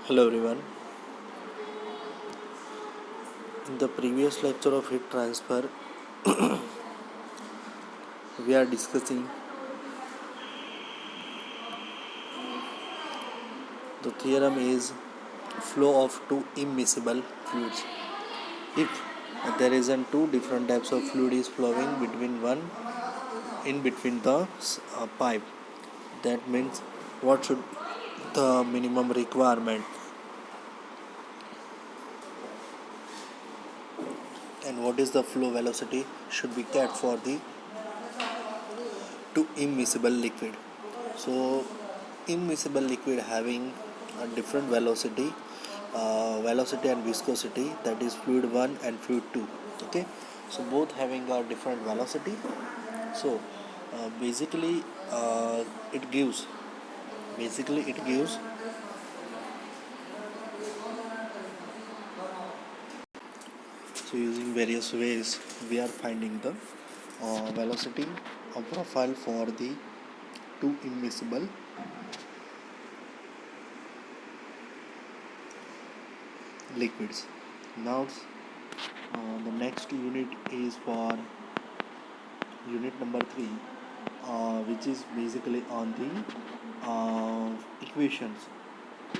Hello everyone. In the previous lecture of heat transfer, we are discussing the theorem is flow of two immiscible fluids. If there isn't two different types of fluid is flowing between the pipe, that means what should the minimum requirement and what is the flow velocity should be kept for the two immiscible liquid. So immiscible liquid having a different velocity and viscosity, that is fluid 1 and fluid 2. Okay, so both having a different velocity. So basically it gives so using various ways we are finding the velocity of profile for the two immiscible liquids. Now the next unit is for unit number 3, which is basically on the equations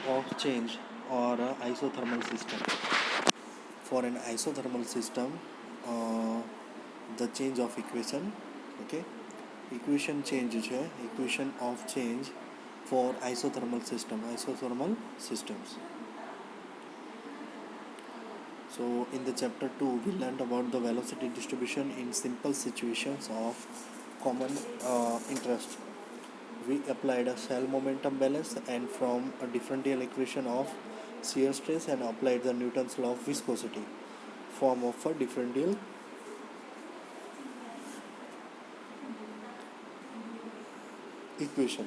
of change or isothermal system. For an isothermal system, the change of equation, okay, equation of change for isothermal systems. So in the chapter 2 we learned about the velocity distribution in simple situations of common interest. We applied a cell momentum balance and from a differential equation of shear stress and applied the Newton's law of viscosity form of a differential equation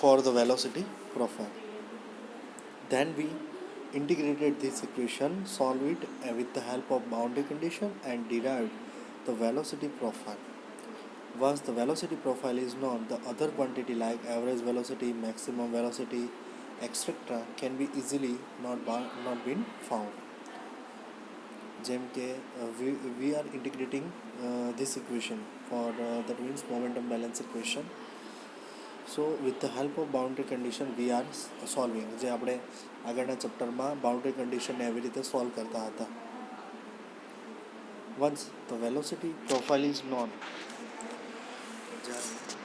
for the velocity profile. Then we integrated this equation, solved it with the help of boundary condition and derived the velocity profile. Once the velocity profile is known, the other quantity like average velocity, maximum velocity, etc. can be easily not been found. We are integrating this equation for that means momentum balance equation. So with the help of boundary condition we are solving, જે આપણે આગળના ચેપ્ટરમાં boundary કન્ડિશનને એવી રીતે solve કરતા હતા. Once the velocity profile is known,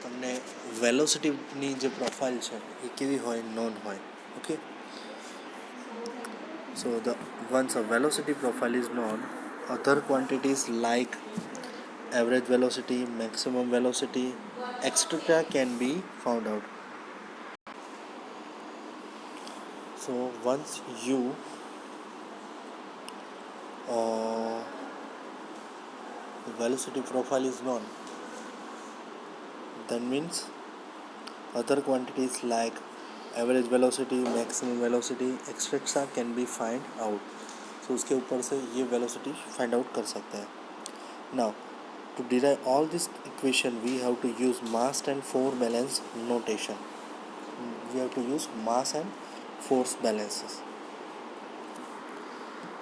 તમને વેલોસિટીની જે profile છે એ કેવી હોય, નોન હોય. Okay, so once a velocity profile is known, other quantities like average velocity, maximum velocity, etc. can be found out. So once you the velocity profile is known, that means other quantities like average velocity, maximum velocity, etc. can be find out. So उसके ऊपर से ये velocity find out कर सकते हैं. Now to derive all this equation we have to use mass and force balance notation. We have to use mass and force balances,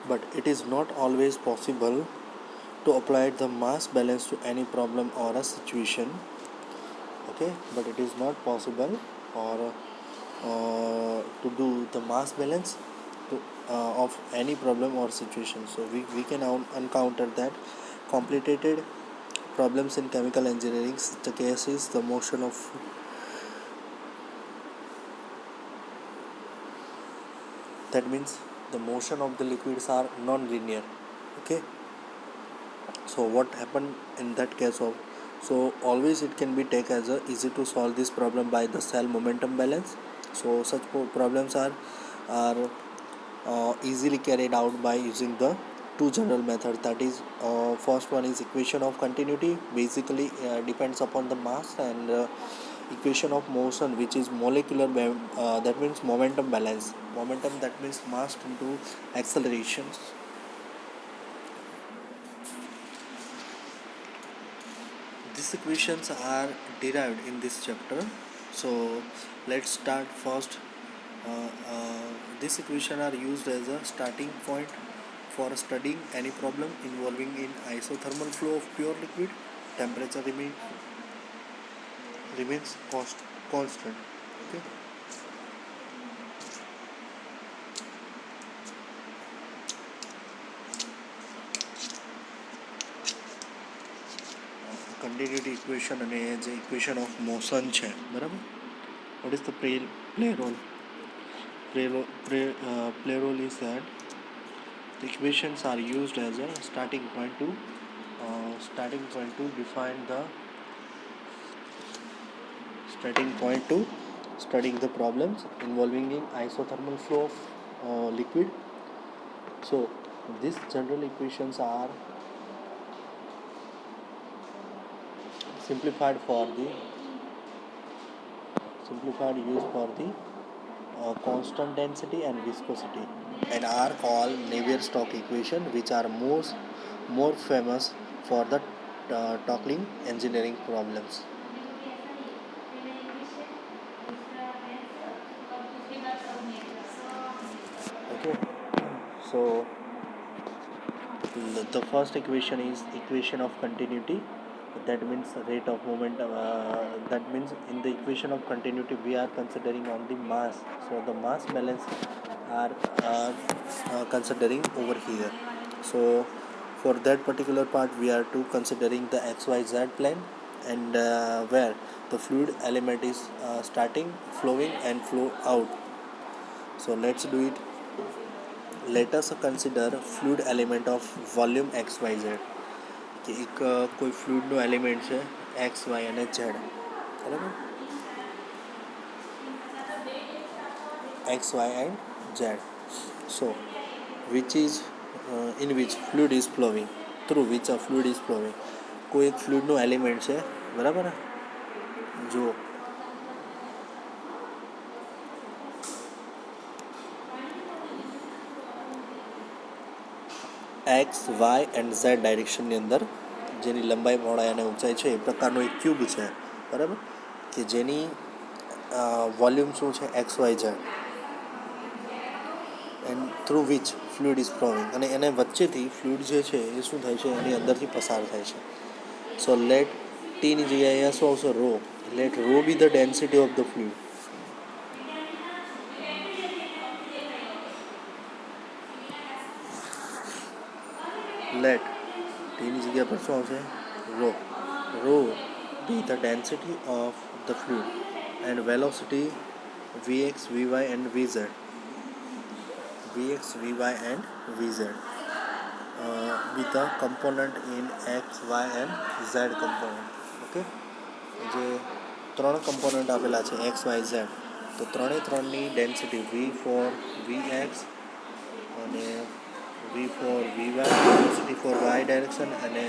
but it is not always possible to apply the mass balance to any problem or a situation. Okay, but it is not possible or to do the mass balance of any problem or situation. So we can encounter that complicated problems in chemical engineering. The case is the motion of that means the motion of the liquids are non-linear. Okay, so what happened in that case of, so always it can be taken as a easy to solve this problem by the cell momentum balance. So such problems are easily carried out by using the two general methods. That is, first one is equation of continuity, basically depends upon the mass, and equation of motion, which is molecular that means momentum balance. Momentum, that means mass into accelerations. These equations are derived in this chapter. So let's start first This equation are used as a starting point for studying any problem involving in isothermal flow of pure liquid. Temperature remains constant. Okay. Continuity equation અને જે equation of motion છે બરાબર. What is the play role? Play role is that the equations are used as a starting point to define the starting point to studying the problems involving in isothermal flow of liquid. So these general equations are simplified use for the constant density and viscosity, and are called Navier-Stokes equation, which are more famous for the tackling engineering problems. Okay, so the first equation is equation of continuity. That means rate of movement. That means in the equation of continuity we are considering on the mass. So the mass balance are considering over here. So for that particular part we are to considering the XYZ plane, and where the fluid element is starting flowing and flow out. So let's do it. Let us consider fluid element of volume XYZ. કે એક કોઈ ફ્લુઇડનો element છે X Y અને Z, બરાબર, X Y and Z. So which is in which fluid is flowing, through which a fluid is flowing. કોઈ એક ફ્લુઇડનો એલિમેન્ટ છે, બરાબર. જો એક્સ વાય એન્ડ ઝેડ ડાયરેક્શનની અંદર જેની લંબાઈ પહોળાઈ અને ઊંચાઈ છે એ પ્રકારનો એક ક્યુબ છે, બરાબર, કે જેની વોલ્યુમ શું છે X Y Z, and through which fluid is flowing, અને એને વચ્ચેથી ફ્લુઇડ જે છે એ શું થાય છે એની અંદરથી પસાર થાય છે. સો લેટ ટીની જગ્યાએ અહીંયા શું આવશે rho. Let rho be the density of the fluid. Let ટીની જગ્યા પર શું આવશે rho. Rho be the density of the fluid, and velocity vx, vy and vz, with the component in x, y and z component. Okay, જે ત્રણ component આપેલા છે X Y Z, તો ત્રણની ડેન્સિટી v4 vx અને v4 vy, velocity for y direction, અને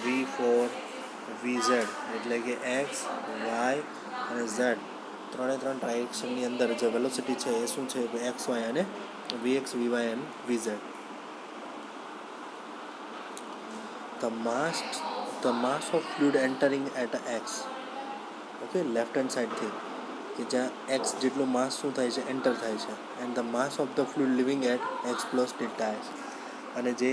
v4 vz, એટલે કે એક્સ વાય અને ઝેડ ત્રણે ડાયરેક્શનની અંદર જે વેલોસિટી છે એ શું છે એક્સ વાય અને vx, vy and vz. The mass of fluid entering at x, okay, left hand સાઈડથી, કે જ્યાં એક્સ જેટલું માસ શું થાય છે એન્ટર થાય છે, and the mass of the fluid living at x plus delta x. અને જે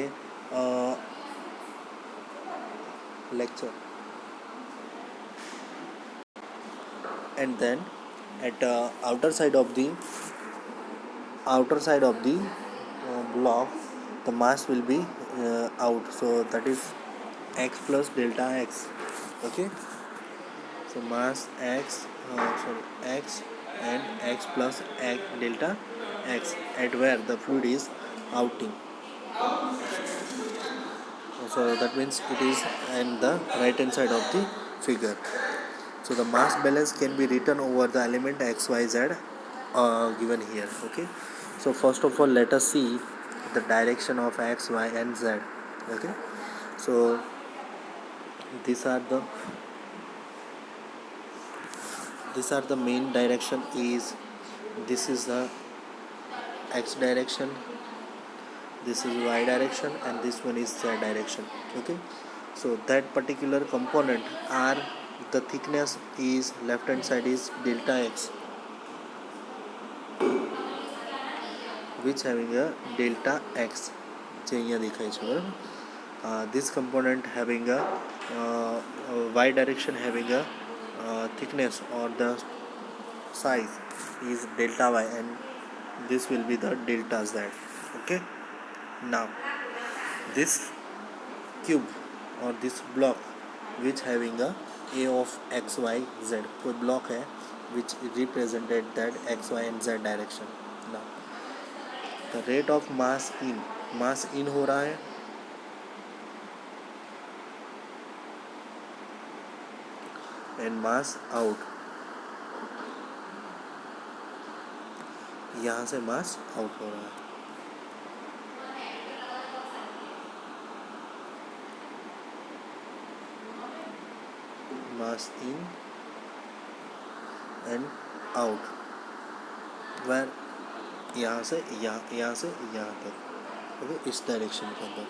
lecture, and then at outer side of the block the mass will be out, so that is x plus delta x. Okay, so mass x and x plus x delta x at where the fluid is outing. So that means it is in the right hand side of the figure. So the mass balance can be written over the element x, y, z given here. Okay, so first of all let us see the direction of x, y and z. Okay, so these are the main direction. This is the x direction, this is y direction, and this one is z direction. Okay, so that particular component are the thickness is left hand side is delta x. which having a delta x જે અહીંયા દેખાય છે બરાબર. This component having a y direction having a thickness or the size is delta y, and this will be the delta z. Okay, now this cube or this block which having a of x y z, कोई block है which represented that x y and z direction. Now the rate of mass in हो रहा है, and mass out, यहाँ से mass out हो रहा है. Mass in and out, where यहाँ से यहाँ तक. ओके, इस डायरेक्शन के अंदर.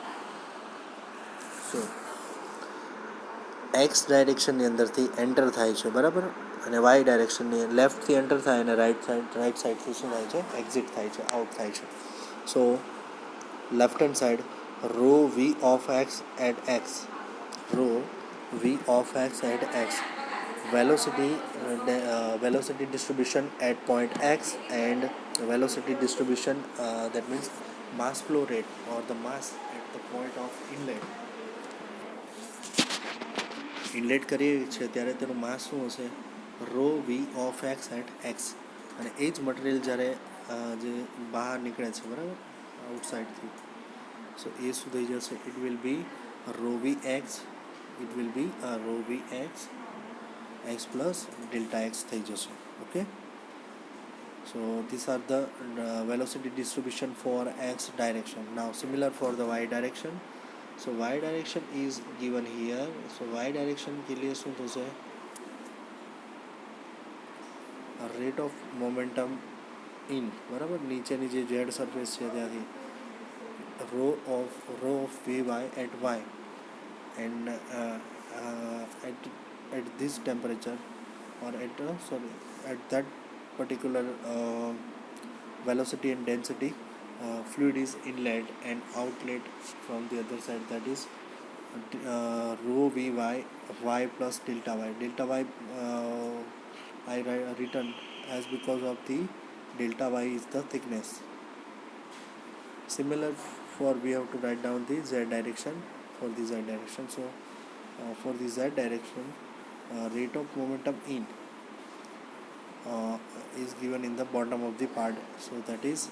સો એક્સ ડાયરેક્શનની અંદરથી એન્ટર થાય છે બરાબર, અને વાય ડાયરેક્શનની લેફ્ટથી એન્ટર થાય અને રાઇટ સાઈડથી શું થાય છે, એક્ઝિટ થાય છે, આઉટ થાય છે. So left hand side rho V of x at X, rho V of x at X, velocity distribution at point x and velocity distribution, that means mass flow rate or the mass at the point of inlet કરીએ છે ત્યારે તેનું mass શું હશે, rho V of x at x. અને એ જ material જ્યારે જે બહાર નીકળે છે બરાબર આઉટસાઇડથી, સો એ શું થઈ જશે, it will be rho v x, it will be rho v x x plus delta x થઈ જશે. Okay, so these are the velocity distribution for x direction. Now similar for the y direction. So y direction is given here. So y direction के लिए શું થશે, rate of momentum in બરાબર, નીચેની જે z surface છે ત્યાંથી rho of vy at y, and at this temperature or at that particular velocity and density, fluid is inlet and outlet from the other side, that is rho vy y plus delta y. Delta y I written as because of the delta y is the thickness. Similar for we have to write down the z direction for the z direction. So for the z direction, rate of momentum in is given in the bottom of the part. So that is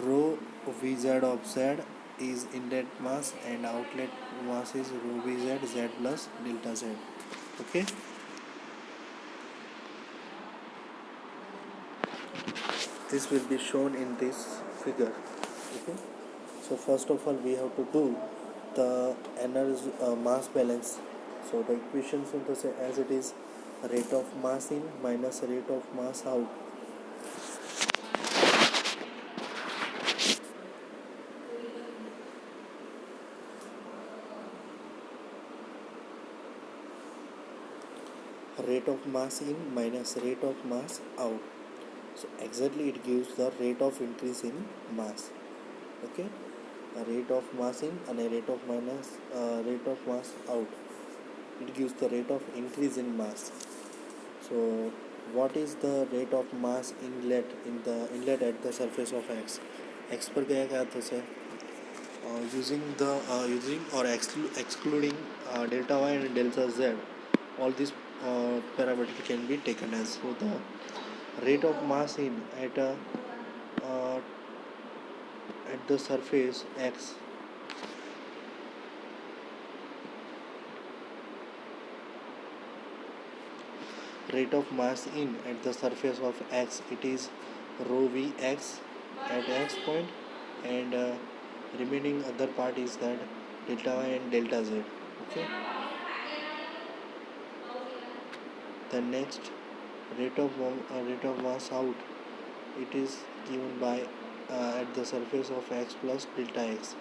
rho vz of z is inlet mass and outlet mass is rho vz z plus delta z. Okay, this will be shown in this figure. Okay, so first of all we have to do the energy mass balance. So the equations of the as it is rate of mass in minus rate of mass out. Rate of mass in minus rate of mass out. So exactly it gives the rate of increase in mass. Okay, a rate of mass in and a rate of mass out, it gives the rate of increase in mass. So what is the rate of mass inlet at the surface of x? X पर क्या थશે, using or excluding delta y and delta z, all these parameters can be taken as. So the rate of mass in at the surface x, rate of mass in at the surface of x, it is rho vx at x point, and remaining other part is that delta y and delta z. Okay, then next rate of mass out, it is given by at the surface of x plus delta x,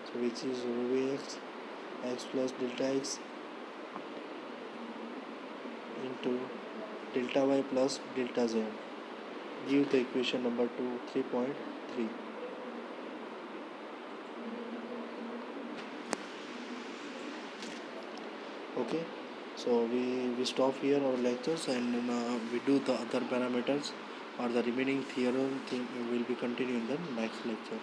so which is rho v x plus delta x into delta y plus delta z. Give the equation number 2 3.3. Okay, so we stop here our lectures, and we do the other parameters or the remaining theorem thing will be continued in the next lecture.